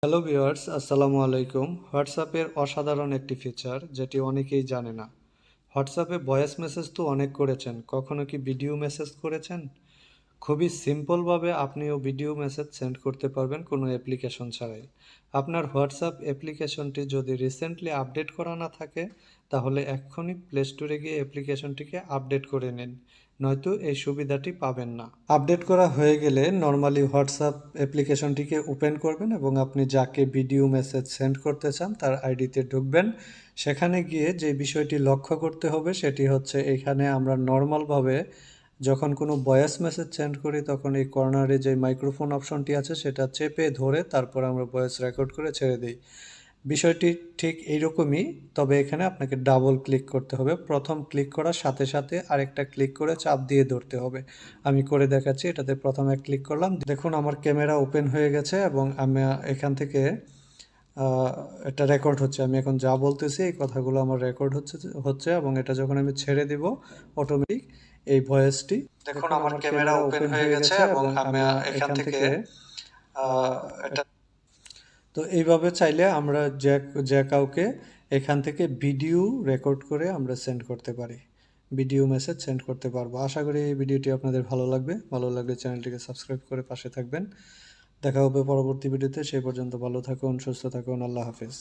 Hello viewers, আসসালামু আলাইকুম। হোয়াটসঅ্যাপের অসাধারণ একটি ফিচার যেটি অনেকেই জানে না। হোয়াটসঅ্যাপে ভয়েস মেসেজ তো অনেক করেছেন, কখনো কি ভিডিও মেসেজ করেছেন? খুবই সিম্পলভাবে আপনিও ভিডিও মেসেজ সেন্ড করতে পারবেন কোনো অ্যাপ্লিকেশন ছাড়াই। আপনার হোয়াটসঅ্যাপ অ্যাপ্লিকেশনটি যদি রিসেন্টলি আপডেট করা না থাকে, তাহলে এক্ষুনি প্লে স্টোরে গিয়ে অ্যাপ্লিকেশনটিকে আপডেট করে নিন, নয়তো এই সুবিধাটি পাবেন না। আপডেট করা হয়ে গেলে নর্মালি হোয়াটসঅ্যাপ অ্যাপ্লিকেশনটিকে ওপেন করবেন এবং আপনি যাকে ভিডিও মেসেজ সেন্ড করতে চান তার আইডিতে ঢুকবেন। সেখানে গিয়ে যে বিষয়টি লক্ষ্য করতে হবে সেটি হচ্ছে, এখানে আমরা নর্মালভাবে যখন কোনো ভয়েস মেসেজ সেন্ড করি তখন এই কর্নারে যে মাইক্রোফোন অপশনটি আছে সেটা চেপে ধরে তারপর আমরা ভয়েস রেকর্ড করে ছেড়ে দিই। বিষয়টি ঠিক এইরকমই, তবে এখানে আপনাকে ডাবল ক্লিক করতে হবে। প্রথম ক্লিক করার সাথে সাথে আরেকটা ক্লিক করে চাপ দিয়ে ধরতে হবে। আমি করে দেখাচ্ছি। এটাতে প্রথমে ক্লিক করলাম, দেখুন আমার ক্যামেরা ওপেন হয়ে গেছে এবং আমি এখান থেকে এটা রেকর্ড হচ্ছে। আমি এখন যা বলতেছি এই কথাগুলো আমার রেকর্ড হচ্ছে এবং এটা যখন আমি ছেড়ে দিব অটোমেটিক এই ভয়েসটি, দেখুন আমার ক্যামেরা ওপেন হয়ে গেছে এবং আমি এখান থেকে এটা। তো এইভাবে চাইলে আমরা যে কাউকে এখান থেকে ভিডিও রেকর্ড করে আমরা সেন্ড করতে পারি, ভিডিও মেসেজ সেন্ড করতে পারবো। আশা করি এই ভিডিওটি আপনাদের ভালো লাগবে। ভালো লাগলে চ্যানেলটিকে সাবস্ক্রাইব করে পাশে থাকবেন। দেখা হবে পরবর্তী ভিডিওতে। সেই পর্যন্ত ভালো থাকুন, সুস্থ থাকুন। আল্লাহ হাফেজ।